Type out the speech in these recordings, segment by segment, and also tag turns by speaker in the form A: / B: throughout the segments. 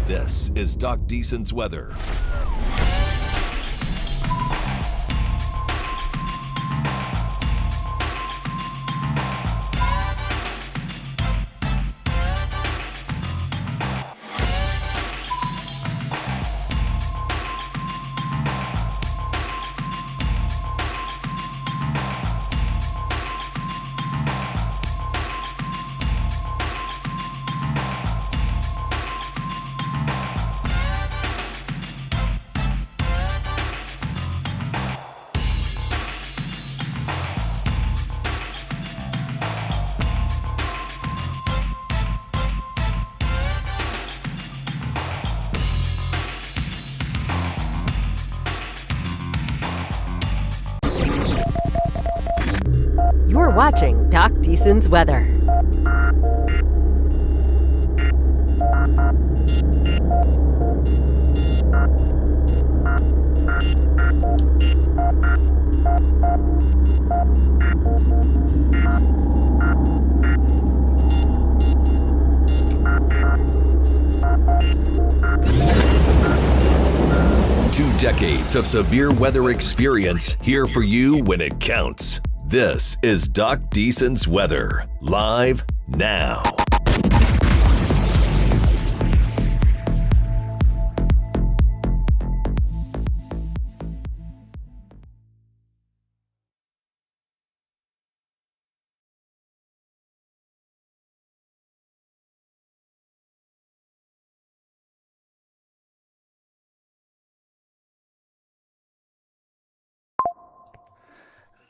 A: This is Doc Deason's weather.
B: You're watching Doc Deason's weather.
A: 2 decades of severe weather experience here for you when it counts. This is Doc Deason's weather, live now.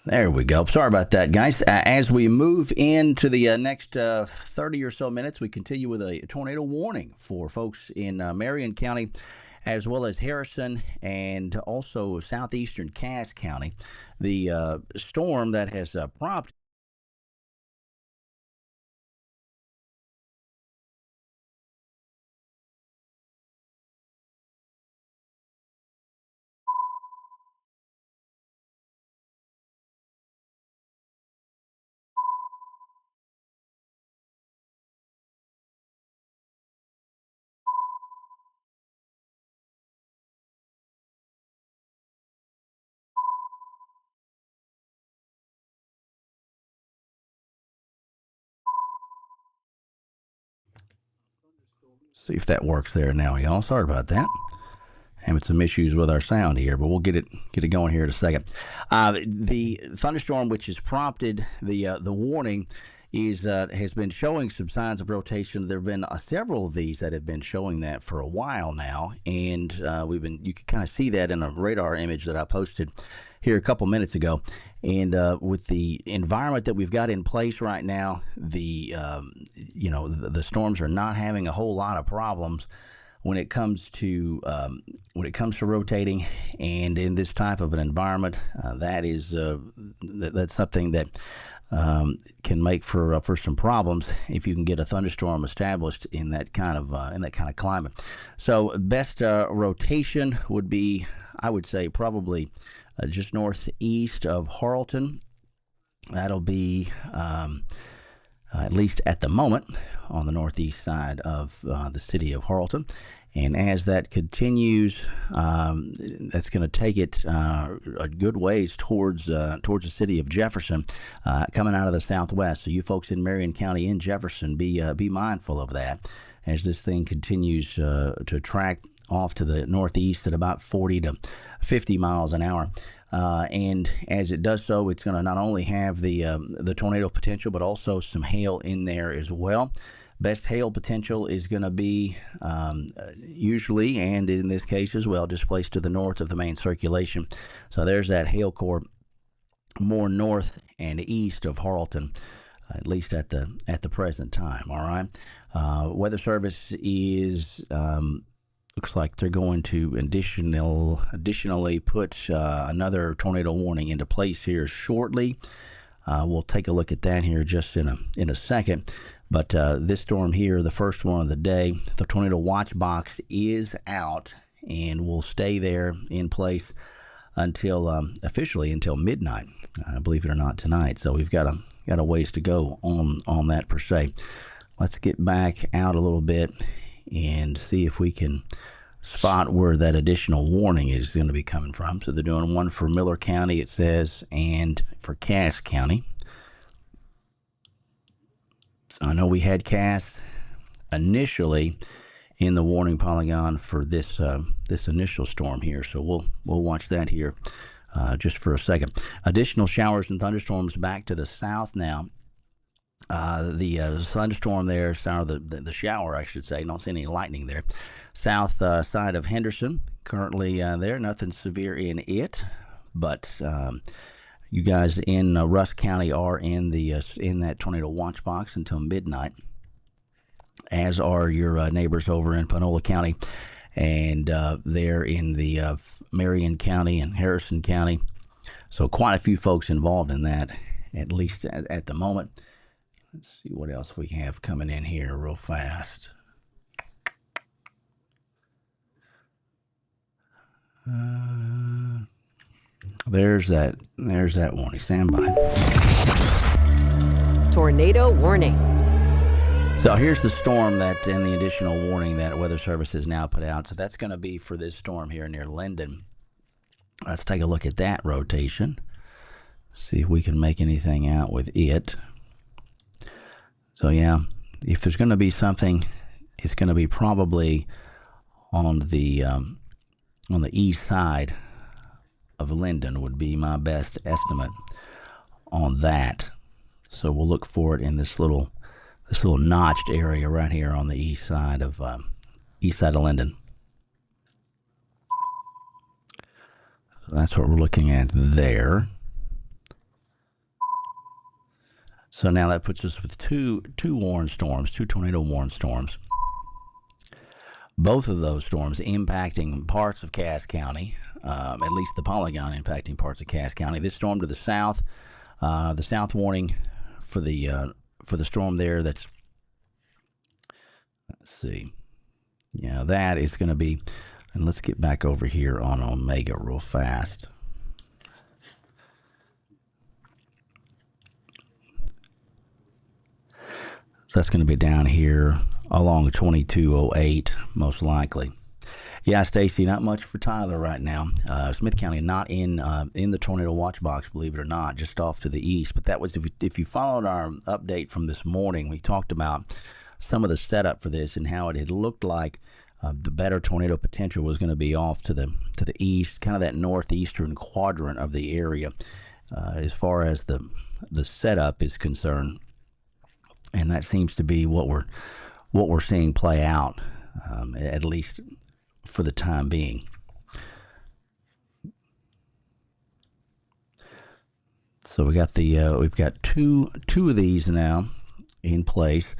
C: There we go. Sorry about that, guys. As we move into the next 30 or so minutes, we continue with a tornado warning for folks in Marion County, as well as Harrison and also southeastern Cass County. The storm that has prompted see if that works there now, y'all. Sorry about that. Having some issues with our sound here, but we'll get it going here in a second. The thunderstorm, which has prompted the warning, has been showing some signs of rotation. There have been several of these that have been showing that for a while now, and you can kind of see that in a radar image that I posted here a couple minutes ago. And with the environment that we've got in place right now, the storms are not having a whole lot of problems when it comes to rotating, and in this type of an environment, that's something that can make for some problems if you can get a thunderstorm established in that kind of climate. So best rotation would be, I would say, probably just northeast of Harleton. That'll be at least at the moment on the northeast side of the city of Harleton. And as that continues, that's going to take it a good ways towards the city of Jefferson, coming out of the southwest. So you folks in Marion County in Jefferson, be mindful of that as this thing continues to track off to the northeast at about 40 to 50 miles an hour. And as it does so, it's going to not only have the tornado potential, but also some hail in there as well. Best hail potential is going to be usually, and in this case as well, displaced to the north of the main circulation. So there's that hail core more north and east of Harleton, at least at the present time. All right. Weather Service is looks like they're going to additionally put another tornado warning into place here shortly. We'll take a look at that here just in a second. But this storm here, the first one of the day, the tornado watch box is out and will stay there in place officially until midnight. Believe it or not, tonight. So we've got a ways to go on that per se. let's get back out a little bit and see if we can spot where that additional warning is going to be coming from. So they're doing one for Miller County, it says, and for Cass County. So I know we had Cass initially in the warning polygon for this this initial storm here. So we'll watch that here just for a second. Additional showers and thunderstorms back to the south now. The thunderstorm there, or the shower, I should say. Don't see any lightning there. South side of Henderson, currently there. Nothing severe in it, but you guys in Rusk County are in that tornado watch box until midnight, as are your neighbors over in Panola County, and they're in the Marion County and Harrison County. So quite a few folks involved in that, at least at the moment. Let's see what else we have coming in here real fast. There's that warning. Stand by.
B: Tornado warning.
C: So here's the storm that, and the additional warning that Weather Service has now put out. So that's going to be for this storm here near Linden. Let's take a look at that rotation. See if we can make anything out with it. So yeah, if there's going to be something, it's going to be probably on the east side of Linden would be my best estimate on that. So we'll look for it in this little notched area right here on the east side of Linden. So that's what we're looking at there. So now that puts us with two tornado warned storms. Both of those storms impacting parts of Cass County, at least the polygon impacting parts of Cass County. This storm to the south warning for the storm there. Let's see. Yeah, that is going to be, and let's get back over here on Omega real fast. So that's going to be down here along 2208, most likely. Yeah, Stacy, not much for Tyler right now. Smith County not in the tornado watch box, believe it or not, just off to the east. But that was, if you followed our update from this morning, we talked about some of the setup for this and how it had looked like the better tornado potential was going to be off to the east, kind of that northeastern quadrant of the area, as far as the setup is concerned. And that seems to be what we're seeing play out, at least for the time being. So we've got two of these now in place.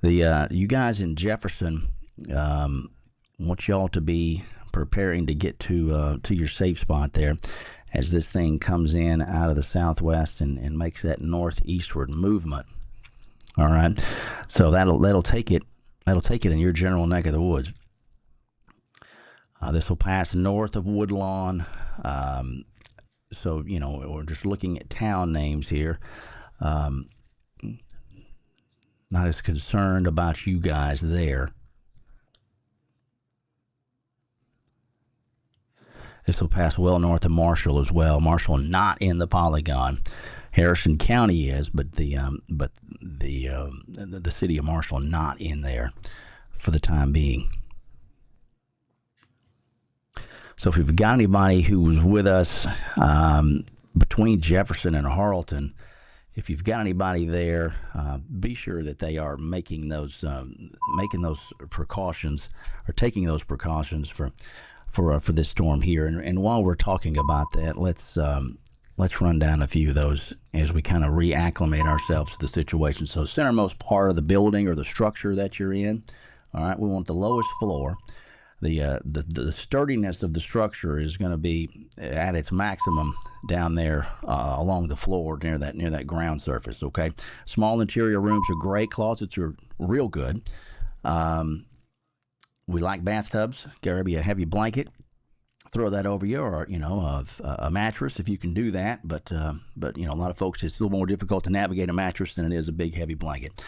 C: You guys in Jefferson, want y'all to be preparing to get to your safe spot there, as this thing comes in out of the southwest and makes that northeastward movement. All right, so that'll take it in your general neck of the woods. This will pass north of Woodlawn. So we're just looking at town names here. Not as concerned about you guys there. This will pass well north of Marshall as well. Marshall not in the polygon. Harrison County is, but the city of Marshall not in there for the time being. So if we've got anybody who was with us between Jefferson and Harleton, if you've got anybody there, be sure that they are making those precautions, or taking those precautions for this storm here. And while we're talking about that, let's run down a few of those as we kind of reacclimate ourselves to the situation. So centermost part of the building or the structure that you're in, all right, we want the lowest floor. The sturdiness of the structure is going to be at its maximum down there along the floor near that ground surface. Okay, small interior rooms are great. Closets are real good. We like bathtubs. Grab you a heavy blanket. throw that over you, or a mattress if you can do that. But a lot of folks, it's a little more difficult to navigate a mattress than it is a big heavy blanket.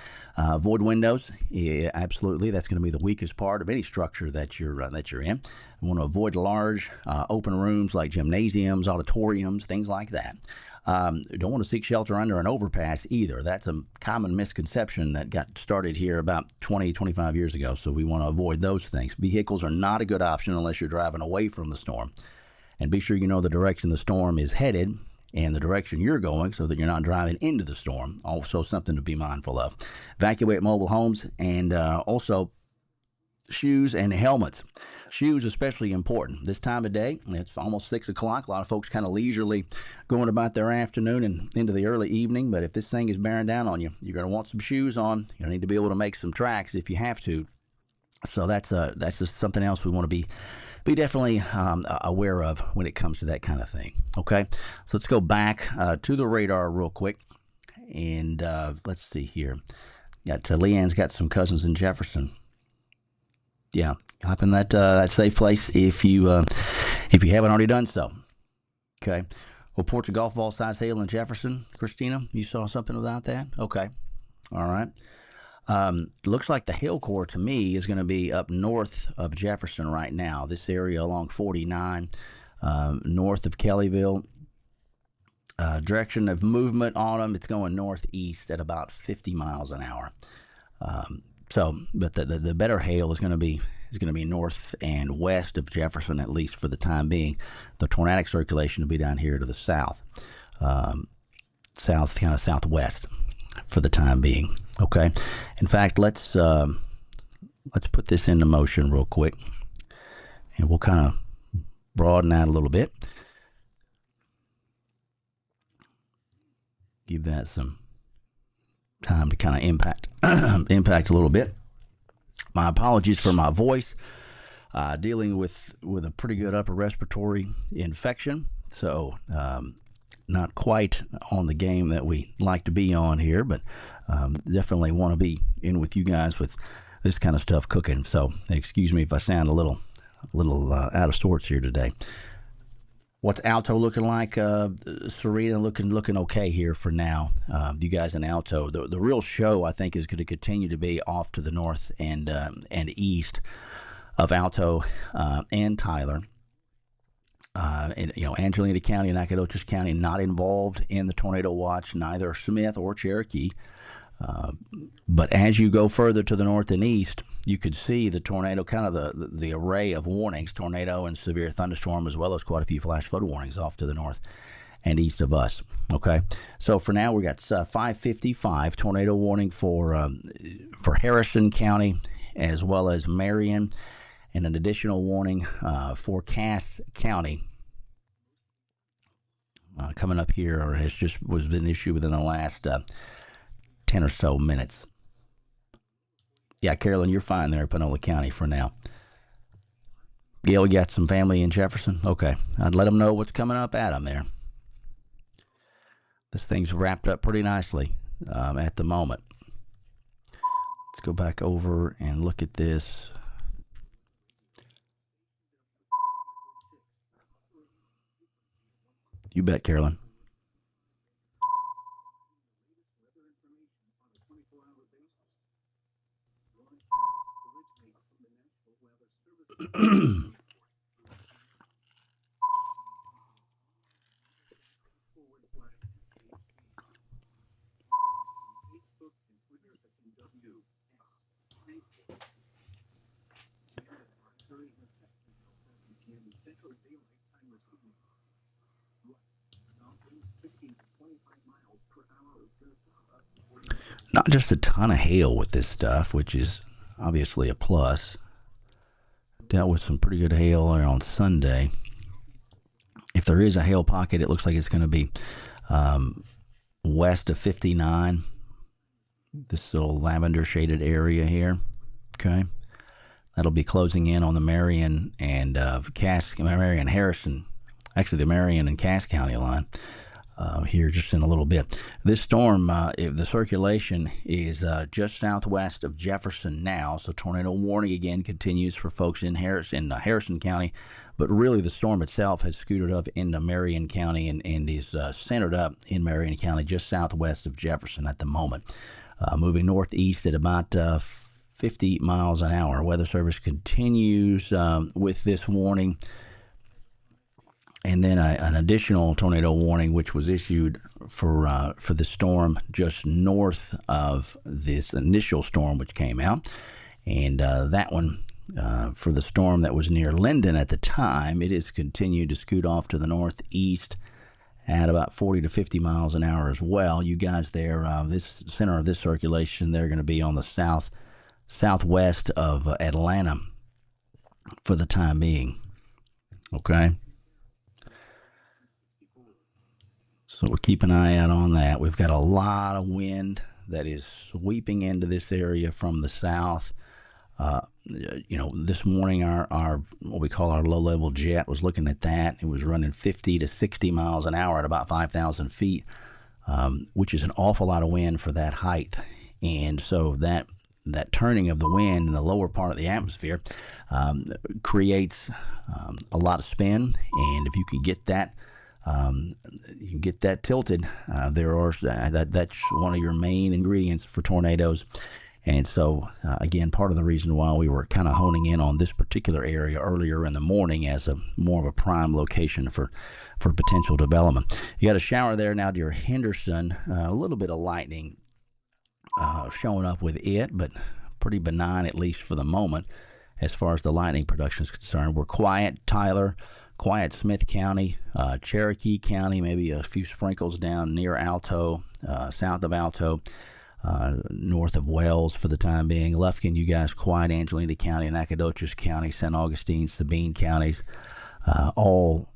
C: Void windows, yeah, absolutely. That's going to be the weakest part of any structure that you're in. You want to avoid large open rooms like gymnasiums, auditoriums, things like that. You don't want to seek shelter under an overpass either. That's a common misconception that got started here about 20, 25 years ago, so we want to avoid those things. Vehicles are not a good option unless you're driving away from the storm. And be sure you know the direction the storm is headed and the direction you're going so that you're not driving into the storm. Also something to be mindful of. Evacuate mobile homes, and also shoes and helmets. Shoes especially important. This time of day, it's almost 6 o'clock. A lot of folks kind of leisurely going about their afternoon and into the early evening. But if this thing is bearing down on you, you're going to want some shoes on. You're going to need to be able to make some tracks if you have to. So that's just something else we want to be definitely aware of when it comes to that kind of thing. Okay, so let's go back to the radar real quick. And let's see here. Leanne's got some cousins in Jefferson. Yeah, hop in that safe place if you haven't already done so. Okay. Reports a golf ball size hail in Jefferson. Christina, you saw something about that? Okay. All right. Looks like the hail core to me is going to be up north of Jefferson right now. This area along 49, north of Kellyville. Direction of movement on them, it's going northeast at about 50 miles an hour. But the better hail is going to be north and west of Jefferson, at least for the time being. The tornadic circulation will be down here to the south, kind of southwest for the time being. Okay. In fact, let's put this into motion real quick, and we'll kind of broaden out a little bit. Give that some time to kind of impact a little bit. My apologies for my voice. Dealing with a pretty good upper respiratory infection, so not quite on the game that we like to be on here, but definitely want to be in with you guys with this kind of stuff cooking. So excuse me if I sound a little out of sorts here today. What's Alto looking like? Serena looking okay here for now. You guys in Alto, the real show I think is going to continue to be off to the north and east of Alto and Tyler. Angelina County and Nacogdoches County not involved in the tornado watch, neither Smith or Cherokee. But as you go further to the north and east, you could see the tornado, kind of the array of warnings, tornado and severe thunderstorm, as well as quite a few flash flood warnings off to the north and east of us. Okay, so for now we got 555 tornado warning for Harrison County as well as Marion, and an additional warning for Cass County coming up here, or was been issued within the last 10 or so minutes. Yeah, Carolyn, you're fine there in Panola County for now. Gail, you got some family in Jefferson? Okay. I'd let them know what's coming up at them there. This thing's wrapped up pretty nicely at the moment. Let's go back over and look at this. You bet, Carolyn. Not just a ton of hail with this stuff, which is obviously a plus. Dealt with some pretty good hail there on Sunday. If there is a hail pocket, it looks like it's going to be west of 59. This little lavender shaded area here. Okay. That'll be closing in on the Marion and Marion Harrison, actually the Marion and Cass County line. here just in a little bit. This storm, if the circulation is just southwest of Jefferson now, so tornado warning again continues for folks in Harrison County, but really the storm itself has scooted up into Marion County and is centered up in Marion County just southwest of Jefferson at the moment. Moving northeast at about 50 miles an hour. Weather Service continues with this warning. And then an additional tornado warning, which was issued for the storm just north of this initial storm, which came out. And that one, for the storm that was near Linden at the time, it has continued to scoot off to the northeast at about 40 to 50 miles an hour as well. You guys there, this center of this circulation, they're going to be on the southwest of Atlanta for the time being. Okay. So we'll keep an eye out on that. We've got a lot of wind that is sweeping into this area from the south. This morning our what we call our low-level jet was looking at that. It was running 50 to 60 miles an hour at about 5,000 feet, which is an awful lot of wind for that height. And so that turning of the wind in the lower part of the atmosphere creates a lot of spin. And if you can get that, you can get that tilted. That's one of your main ingredients for tornadoes. And so, again, part of the reason why we were kind of honing in on this particular area earlier in the morning as more of a prime location for potential development. You got a shower there now near Henderson. A little bit of lightning showing up with it, but pretty benign, at least for the moment, as far as the lightning production is concerned. We're quiet, Tyler. Quiet Smith County, Cherokee County, maybe a few sprinkles down near Alto, south of Alto, north of Wells for the time being. Lufkin, you guys quiet. Angelina County, Nacogdoches County, St. Augustine, Sabine counties, all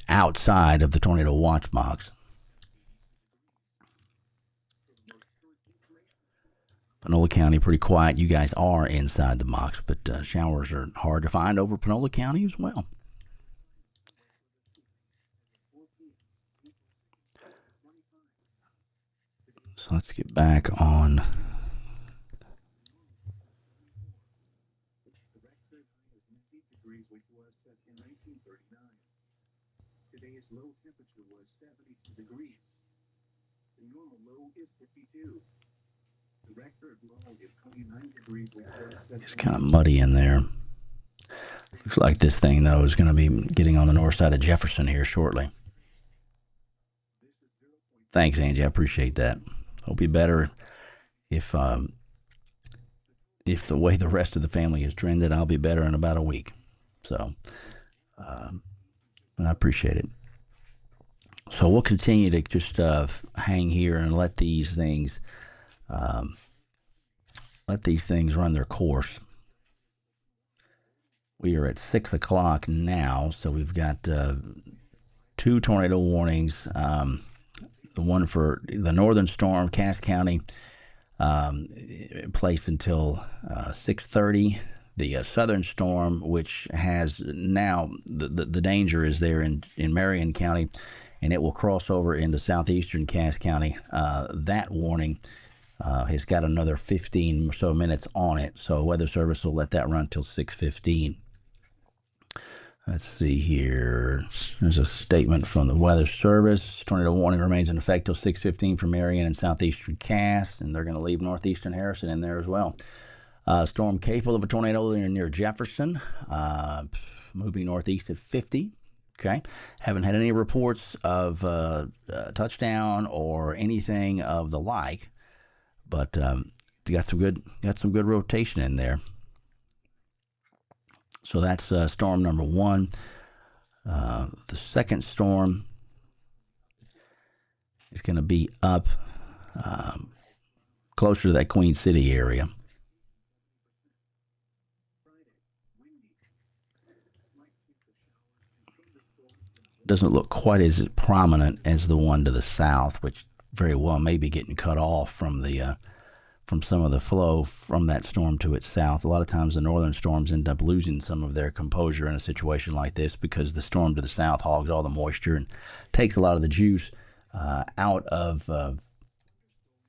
C: outside of the tornado watch box. Panola County, pretty quiet. You guys are inside the box, but showers are hard to find over Panola County as well. So let's get back on. Today's low temperature was 72 degrees. The normal low is 52. The record low is 29 degrees. It's kind of muddy in there. Looks like this thing, though, is going to be getting on the north side of Jefferson here shortly. Thanks, Angie. I appreciate that. It'll be better if the way the rest of the family has trended, I'll be better in about a week. So I appreciate it. So we'll continue to just hang here and let these things run their course. We are at 6 o'clock now, so we've got 2 tornado warnings. The one for the northern storm, Cass County, placed until 6:30. The southern storm, which has now the danger is there in Marion County, and it will cross over into southeastern Cass County. That warning has got another 15 or so minutes on it, so Weather Service will let that run till 6:15. Let's see here. There's a statement from the Weather Service. Tornado warning remains in effect till 6:15 for Marion and southeastern Cass, and they're going to leave northeastern Harrison in there as well. Storm capable of a tornado near Jefferson, moving northeast at 50. Okay. Haven't had any reports of touchdown or anything of the like, but got some good rotation in there. So that's storm number 1. The second storm is going to be up closer to that Queen City area. Doesn't look quite as prominent as the one to the south, which very well may be getting cut off from the from some of the flow from that storm to its south. A lot of times the northern storms end up losing some of their composure in a situation like this because the storm to the south hogs all the moisture and takes a lot of the juice out of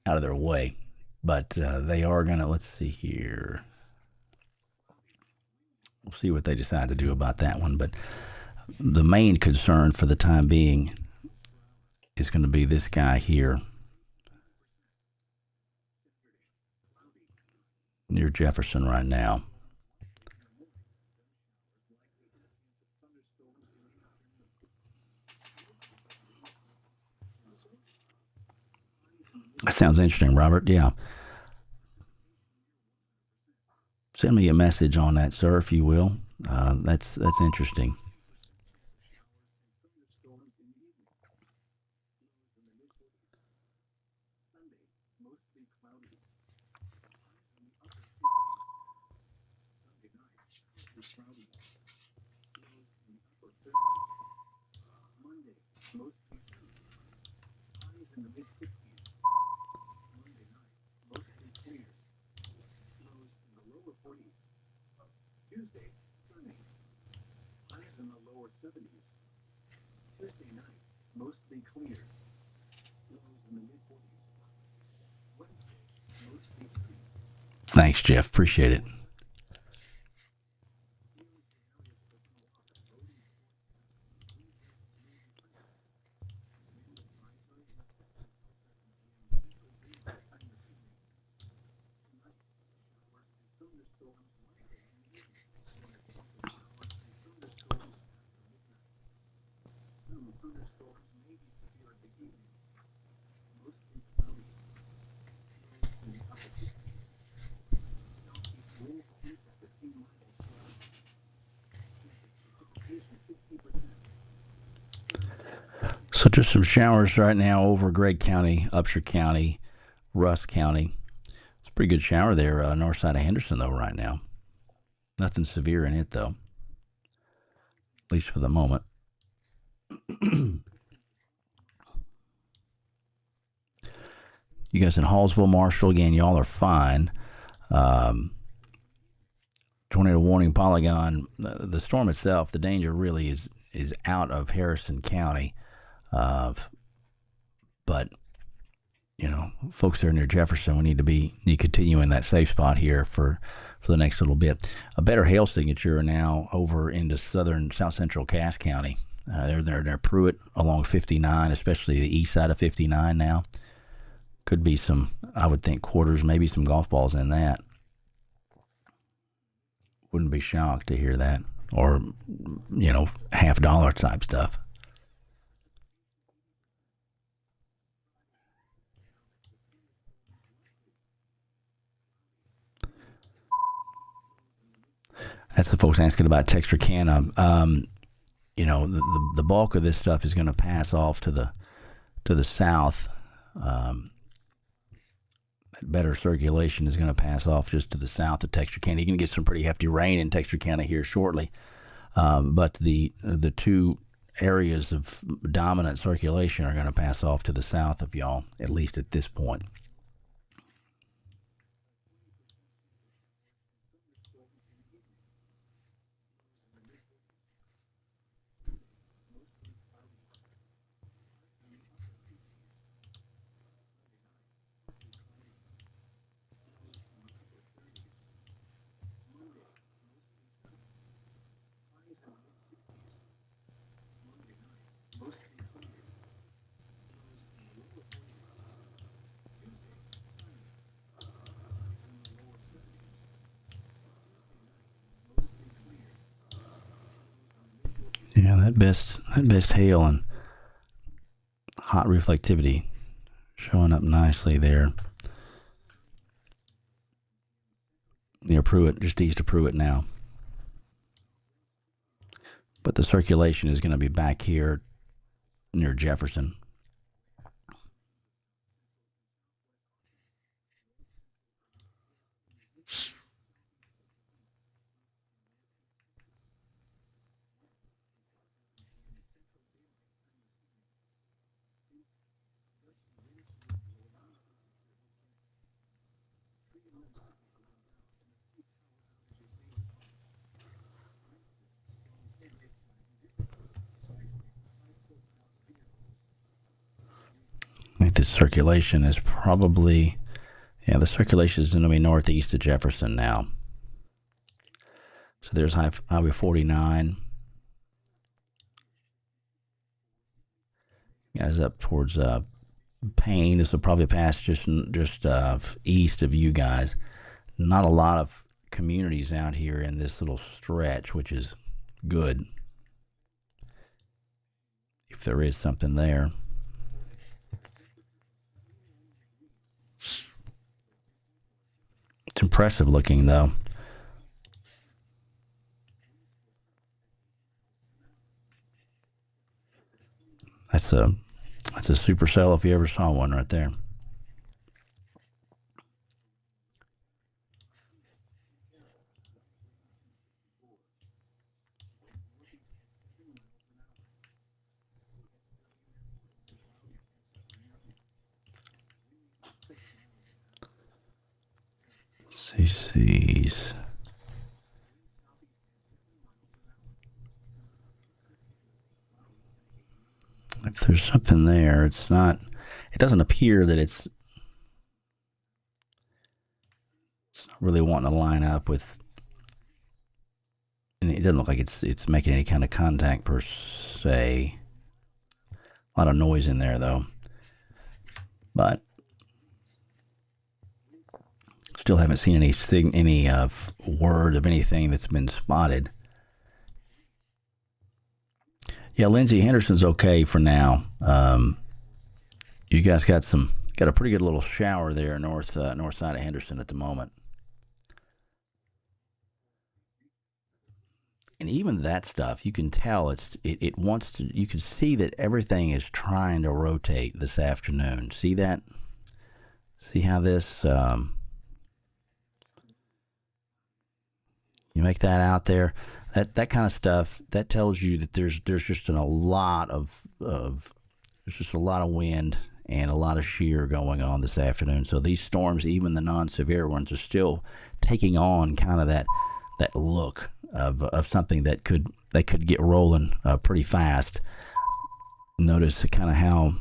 C: their way. But they are going to, let's see here. We'll see what they decide to do about that one. But the main concern for the time being is going to be this guy here near Jefferson right now. That sounds interesting, Robert. Yeah. Send me a message on that, sir, if you will. That's interesting. Thanks, Jeff. Appreciate it. So just some showers right now over Gregg County, Upshur County, Rusk County. It's a pretty good shower there, north side of Henderson, though, right now. Nothing severe in it, though, at least for the moment. You guys in Hallsville, Marshall, again, y'all are fine. Tornado warning Polygon. The storm itself, the danger really is out of Harrison County. But, you know, folks that are near Jefferson, we need to continue in that safe spot here for the next little bit. A better hail signature now over into south central Cass County. They're near Pruitt along 59, especially the east side of 59 now. Could be some, I would think, quarters, maybe some golf balls in that. Wouldn't be shocked to hear that. Or, you know, $50 type stuff. That's the folks asking about Texarkana. You know, the bulk of this stuff is going to pass off to the south. Better circulation is going to pass off just to the south of Texarkana. You're going to get some pretty hefty rain in Texarkana here shortly. But the two areas of dominant circulation are going to pass off to the south of y'all, at least at this point. Yeah, that best hail and hot reflectivity showing up nicely there near Pruitt, just east of Pruitt now. But the circulation is going to be back here near Jefferson. circulation is probably, yeah, the circulation is going to be northeast of Jefferson now. So there's Highway 49. Guys up towards Payne. This will probably pass just east of you guys. Not a lot of communities out here in this little stretch, which is good. If there is something there. It's impressive looking, though. That's a supercell if you ever saw one right there. CC's. If there's something there, it doesn't appear that it's not really wanting to line up with, and it doesn't look like it's making any kind of contact per se. A lot of noise in there though, but still haven't seen any word of anything that's been spotted. Yeah, Lindsay Henderson's okay for now. You guys got a pretty good little shower there north side of Henderson at the moment. And even that stuff, you can tell it wants to. You can see that everything is trying to rotate this afternoon. See that? See how this? You make that out there. That kind of stuff, that tells you that there's just a lot of wind and a lot of shear going on this afternoon. So these storms, even the non-severe ones, are still taking on kind of that look of something that could get rolling pretty fast. Notice kind of how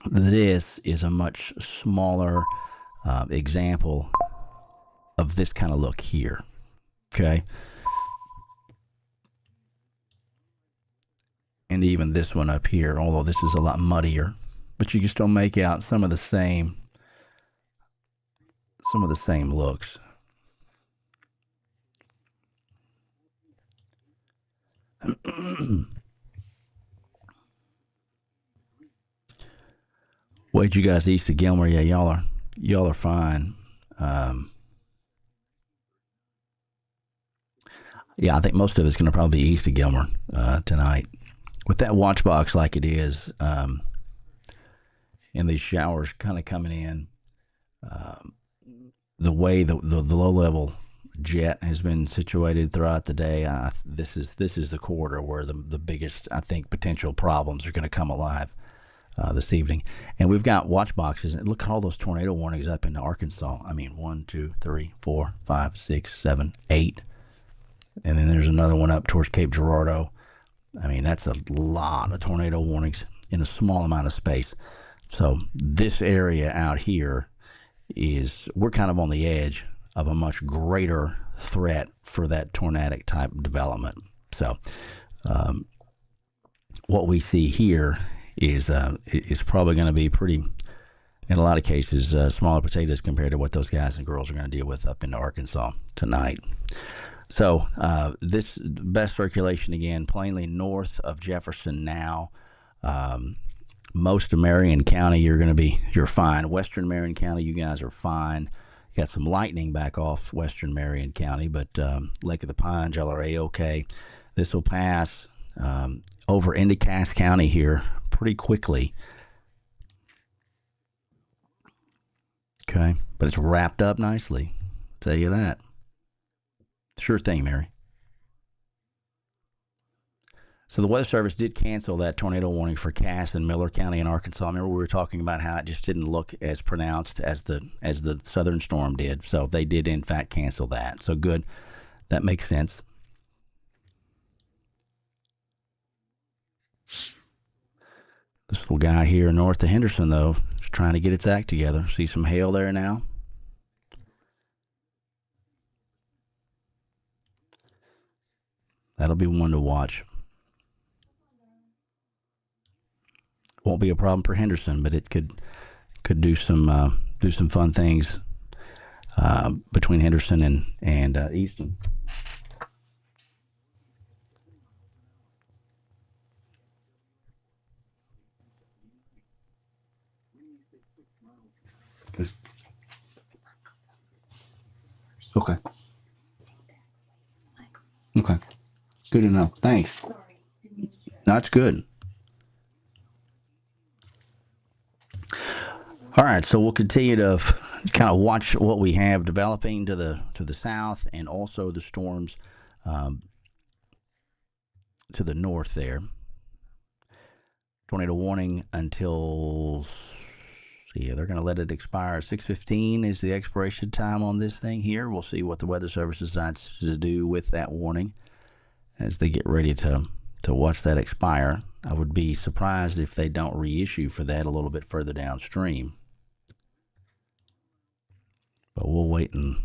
C: this is a much smaller example of this kind of look here. Okay. And even this one up here, although this is a lot muddier, but you can still make out some of the same looks. Wait, you guys east of Gilmer? Yeah, y'all are fine. Yeah, I think most of it's going to probably be east of Gilmer tonight. With that watch box like it is, and these showers kind of coming in, the way the low level jet has been situated throughout the day, this is the quarter where the biggest, I think, potential problems are going to come alive this evening. And we've got watch boxes, and look at all those tornado warnings up into Arkansas. I mean, 1, 2, 3, 4, 5, 6, 7, 8, and then there's another one up towards Cape Girardeau. I mean, that's a lot of tornado warnings in a small amount of space. So this area out here we're kind of on the edge of a much greater threat for that tornadic type development. So what we see here is probably going to be pretty, in a lot of cases, smaller potatoes compared to what those guys and girls are going to deal with up in Arkansas tonight. So this best circulation again, plainly north of Jefferson now. Most of Marion County, you're fine. Western Marion County, you guys are fine. You got some lightning back off Western Marion County, but Lake of the Pines, y'all are A-okay. This will pass over into Cass County here pretty quickly. Okay, but it's wrapped up nicely. I'll tell you that. Sure thing, Mary. So the Weather Service did cancel that tornado warning for Cass and Miller County in Arkansas. Remember we were talking about how it just didn't look as pronounced as the southern storm did. So they did in fact cancel that. So good. That makes sense. This little guy here north of Henderson, though, is trying to get its act together. See some hail there now? That'll be one to watch. Won't be a problem for Henderson, but it could do some fun things between Henderson and Easton. Okay. Okay. Good to know. Thanks. That's good. All right, so we'll continue to kind of watch what we have developing to the south, and also the storms to the north there. Tornado warning until, yeah, they're going to let it expire at 6:15 is the expiration time on this thing here. We'll see what the Weather Service decides to do with that warning as they get ready to watch that expire. I would be surprised if they don't reissue for that a little bit further downstream. But we'll wait and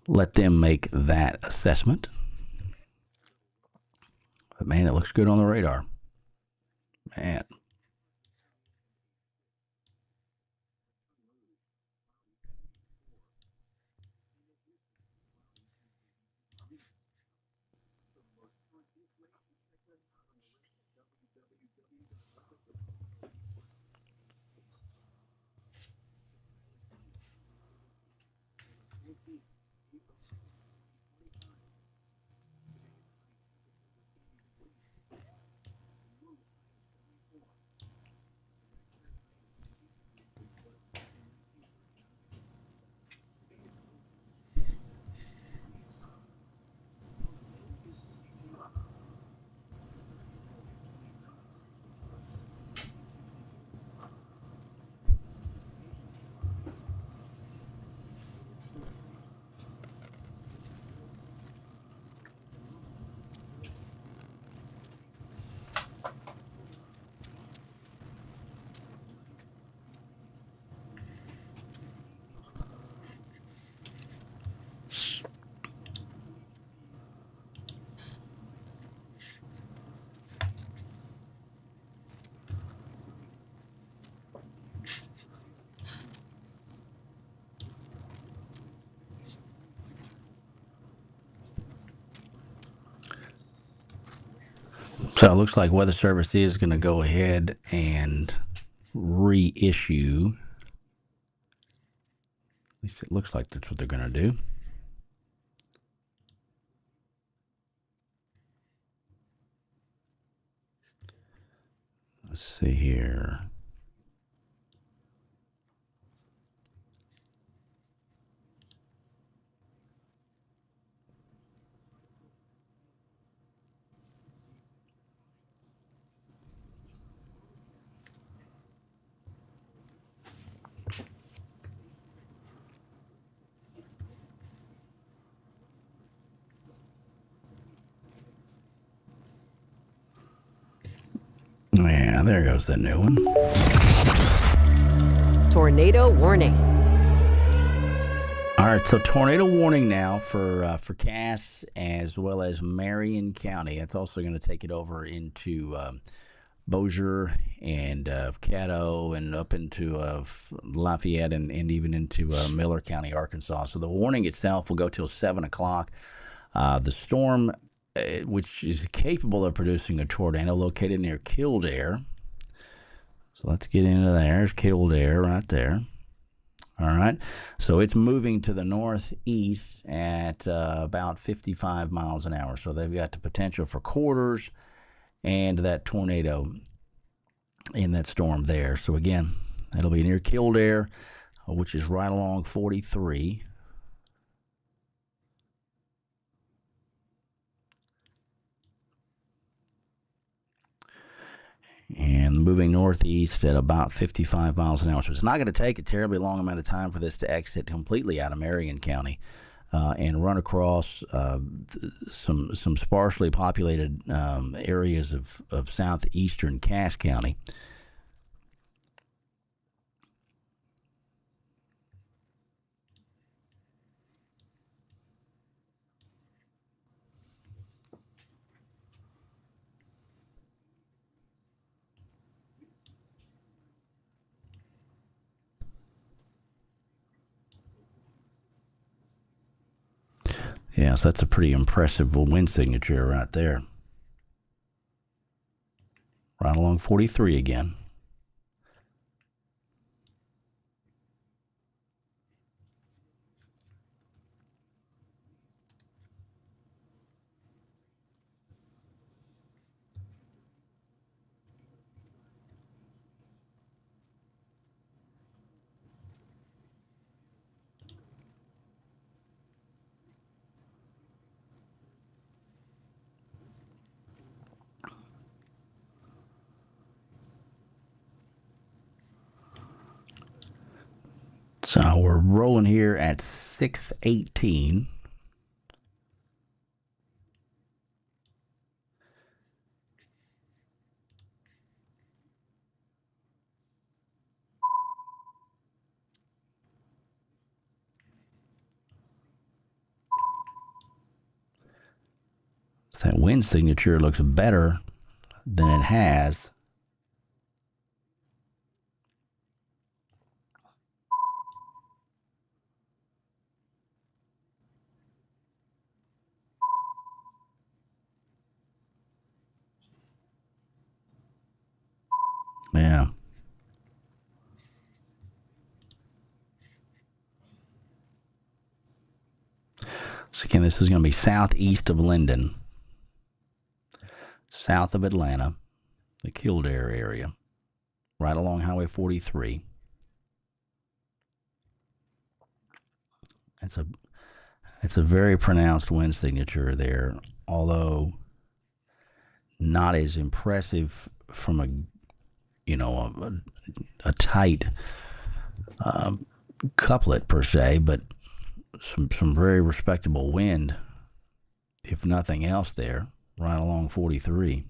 C: let them make that assessment. But man, it looks good on the radar. Man. So it looks like Weather Service is going to go ahead and reissue. At least it looks like that's what they're going to do. Let's see here. Yeah, there goes the new one.
B: Tornado warning.
C: All right, so tornado warning now for Cass as well as Marion County. It's also going to take it over into Bossier and Caddo and up into Lafayette and even into Miller County, Arkansas. So the warning itself will go till 7 o'clock. The storm, which is capable of producing a tornado, located near Kildare. So let's get into there. There's Kildare right there. All right. So it's moving to the northeast at about 55 miles an hour. So they've got the potential for quarters and that tornado in that storm there. So again, that'll be near Kildare, which is right along 43. And moving northeast at about 55 miles an hour. So it's not going to take a terribly long amount of time for this to exit completely out of Marion County. and run across some sparsely populated areas of southeastern Cass County. Yeah, so that's a pretty impressive wind signature right there. Right along 43 again. So we're rolling here at 618. So that wind signature looks better than it has. Yeah. So again, this is going to be southeast of Linden, south of Atlanta, the Kildare area, right along Highway 43. It's a very pronounced wind signature there, although not as impressive from a tight couplet per se, but some very respectable wind, if nothing else, there right along 43.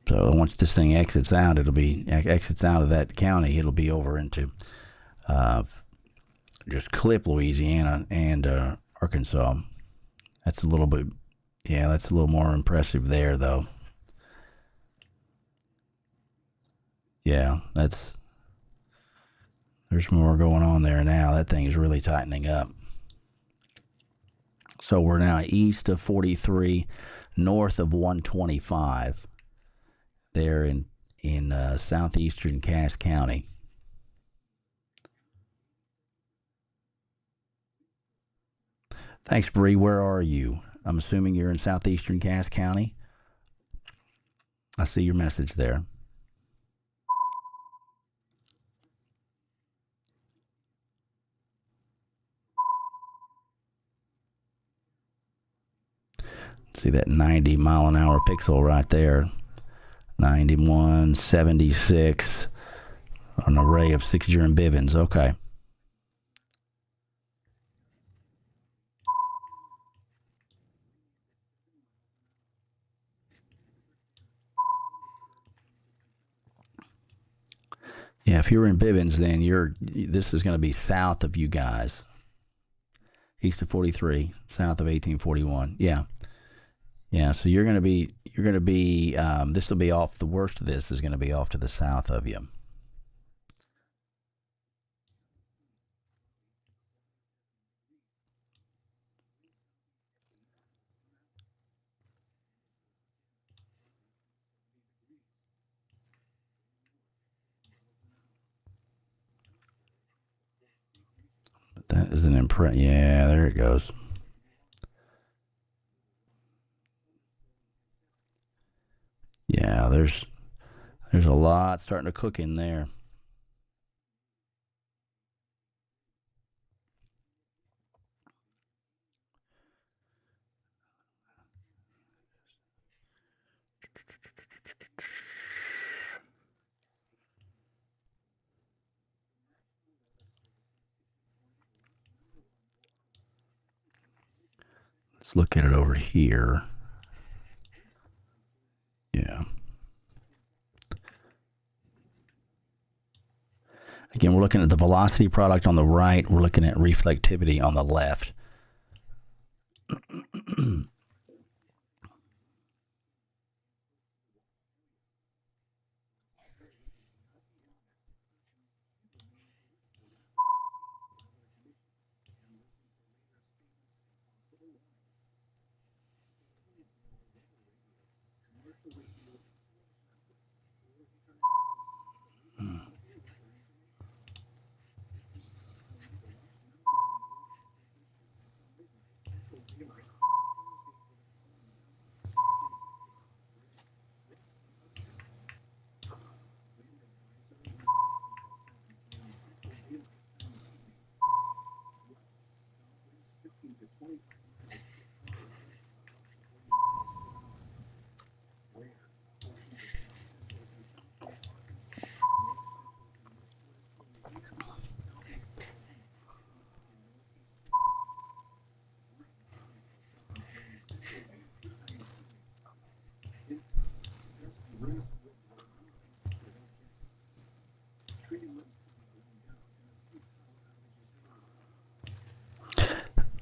C: So once this thing exits out of that county, it'll be over into just clip Louisiana and Arkansas. That's a little more impressive there, though. Yeah, there's more going on there now. That thing is really tightening up. So we're now east of 43, north of 125. There in southeastern Cass County. Thanks, Bree. Where are you? I'm assuming you're in southeastern Cass County. I see your message there. See that 90 mile an hour pixel right there. 91, 76, an array of 6-0 and Bivens. Okay. Yeah, if you're in Bivens, then this is going to be south of you guys. East of 43, south of 1841. Yeah. Yeah, so you're going to be, this will be off, the worst of this is going to be off to the south of you. That is an impress. Yeah, there it goes. Yeah, there's a lot starting to cook in there. Let's look at it over here. Yeah. Again, we're looking at the velocity product on the right. We're looking at reflectivity on the left.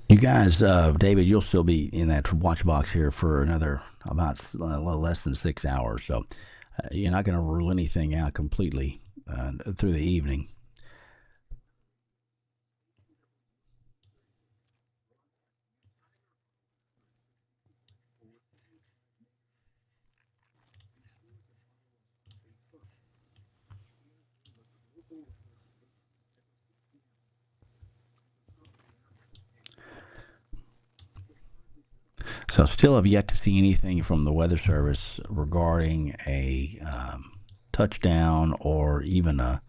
C: You guys, David, you'll still be in that watch box here for another about a little less than 6 hours. So you're not going to rule anything out completely through the evening. So still have yet to see anything from the Weather Service regarding a touchdown or even a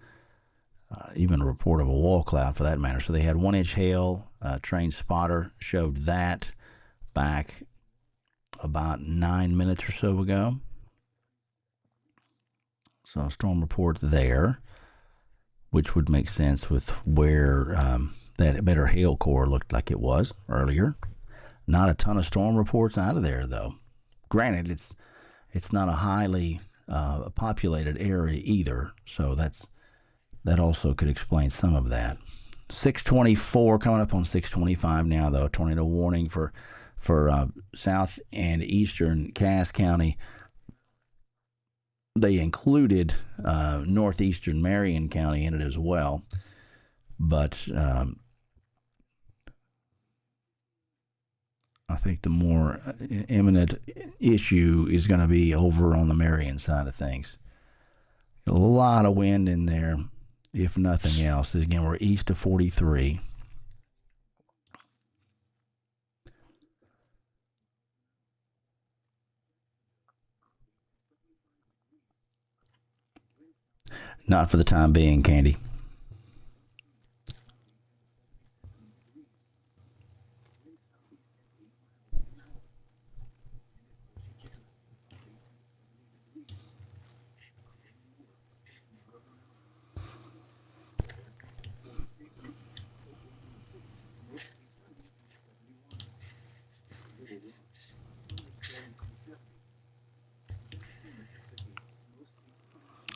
C: report of a wall cloud for that matter. So they had 1-inch hail. Train spotter showed that back about 9 minutes or so ago. So a storm report there, which would make sense with where that better hail core looked like it was earlier. Not a ton of storm reports out of there, though. Granted, it's not a highly populated area either, so that also could explain some of that. 624 coming up on 625 now, though. Tornado warning for south and eastern Cass County. They included northeastern Marion County in it as well, but I think the more imminent issue is going to be over on the Marion side of things. A lot of wind in there, if nothing else. Again, we're east of 43. Not for the time being, Candy.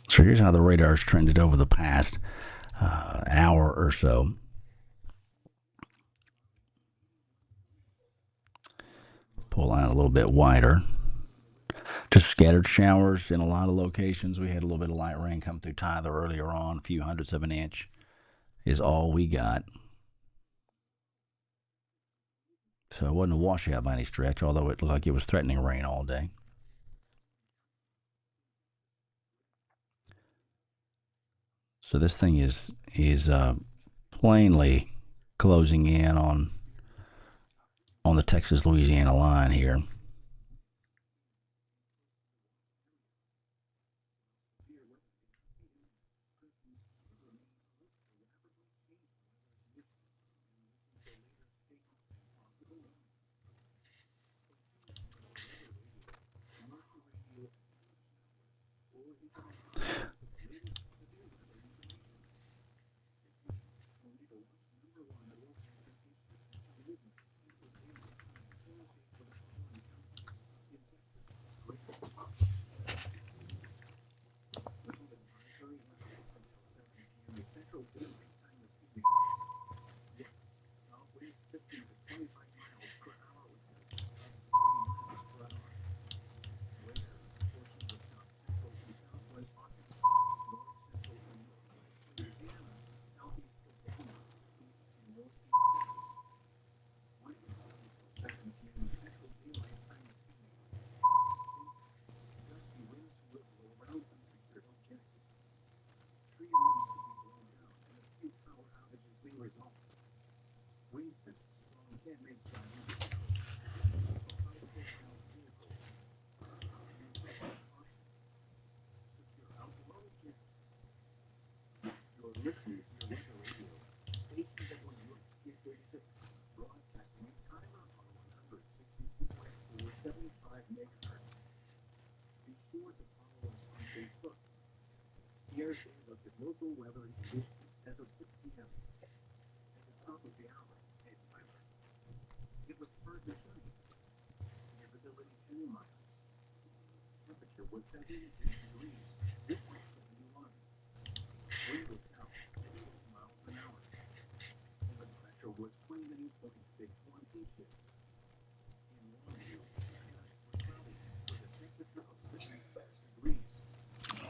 C: So here's how the radar's trended over the past hour or so. Pull out a little bit wider. Just scattered showers in a lot of locations. We had a little bit of light rain come through Tyler earlier on. A few hundredths of an inch is all we got. So it wasn't a washout by any stretch, although it looked like it was threatening rain all day. So this thing is plainly closing in on the Texas-Louisiana line here.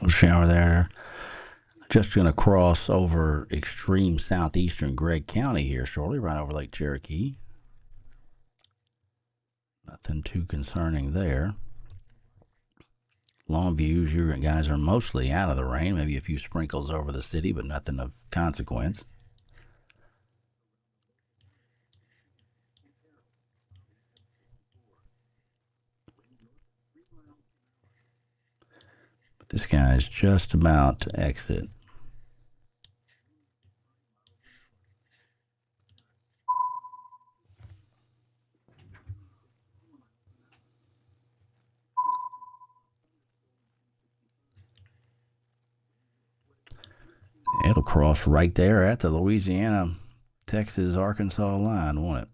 C: Shower there. Just going to cross over extreme southeastern Gregg County here shortly, right over Lake Cherokee. Nothing too concerning there. Long views, you guys are mostly out of the rain, maybe a few sprinkles over the city, but nothing of consequence. But this guy's just about to exit. It'll cross right there at the Louisiana, Texas, Arkansas line, won't it?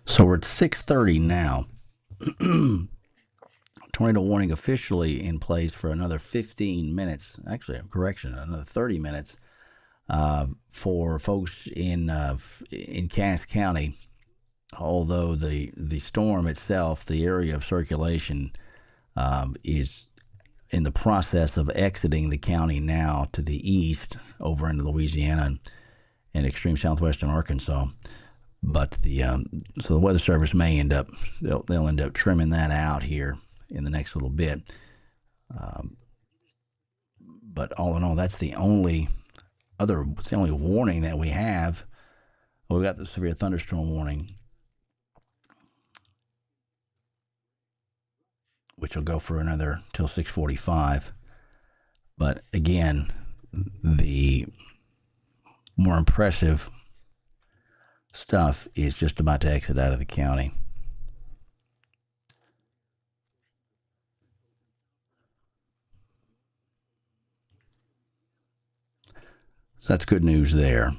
C: So we're at 6:30 now. Tornado warning officially in place for another 15 minutes. Actually, correction, another 30 minutes for folks in Cass County. Although the storm itself, the area of circulation, is in the process of exiting the county now to the east over into Louisiana and extreme southwestern Arkansas. But so the Weather Service may end up they'll end up trimming that out here in the next little bit. But all in all, that's the only warning that we have. Well, we got the severe thunderstorm warning, which will go for another till 6:45. But again, the more impressive stuff is just about to exit out of the county. So that's good news there.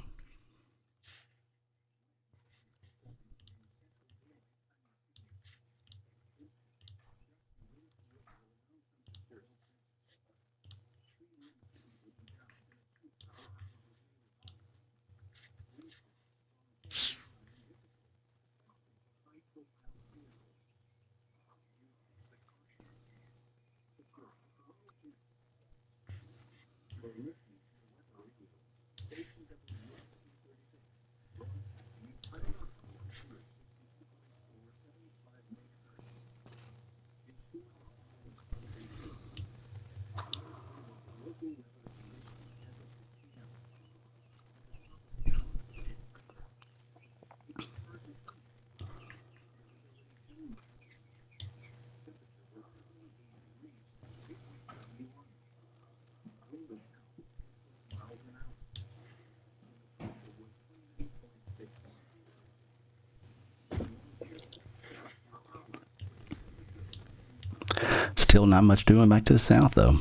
C: Still not much doing back to the south, though.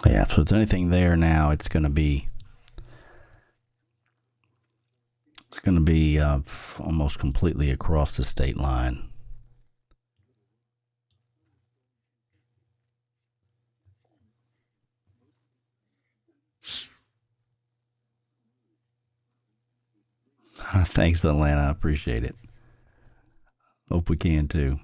C: Yeah, so if there's anything there now, it's going to be almost completely across the state line. Thanks, Atlanta. I appreciate it. Hope we can too.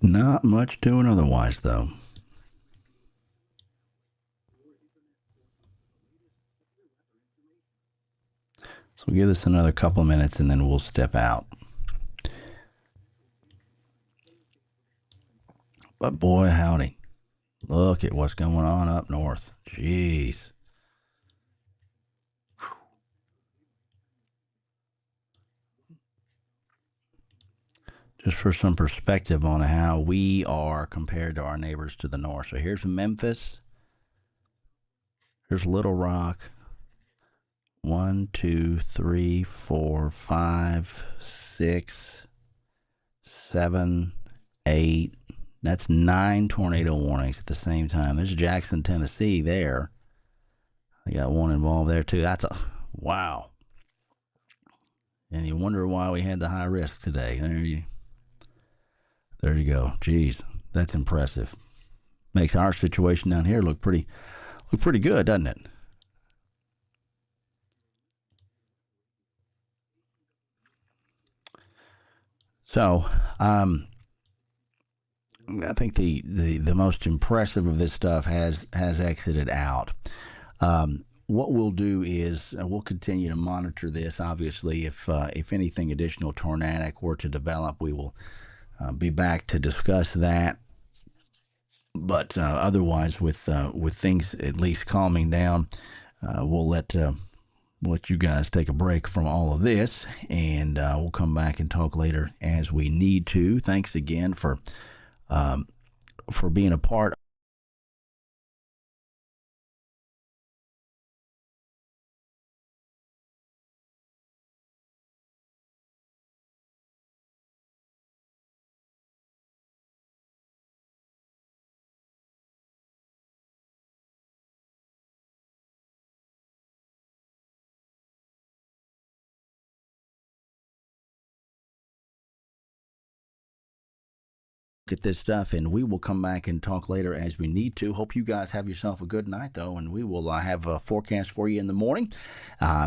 C: Not much doing otherwise, though. So we'll give this another couple of minutes and then we'll step out. But boy, howdy. Look at what's going on up north. Jeez. Just for some perspective on how we are compared to our neighbors to the north. So here's Memphis. Here's Little Rock. 1, 2, 3, 4, 5, 6, 7, 8. That's 9 tornado warnings at the same time. There's Jackson, Tennessee there. I got one involved there too. That's a wow. And you wonder why we had the high risk today. There you go. Jeez, that's impressive. Makes our situation down here look pretty good, doesn't it? So, I think the most impressive of this stuff has exited out. What we'll do is we'll continue to monitor this. Obviously, if anything additional tornadic were to develop, we will be back to discuss that. But otherwise, with things at least calming down, we'll let you guys take a break from all of this, and we'll come back and talk later as we need to. Thanks again for being a part. At this stuff, and we will come back and talk later as we need to. Hope you guys have yourself a good night, though, and we will have a forecast for you in the morning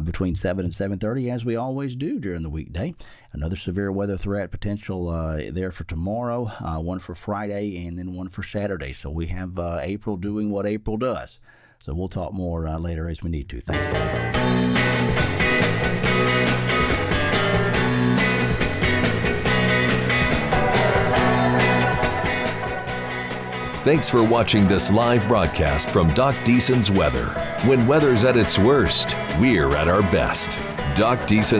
C: between 7 and 7:30, as we always do during the weekday. Another severe weather threat potential there for tomorrow, one for Friday, and then one for Saturday. So we have April doing what April does. So we'll talk more later as we need to. Thanks, guys.
A: Thanks for watching this live broadcast from Doc Deason's Weather. When weather's at its worst, we're at our best. Doc Deason.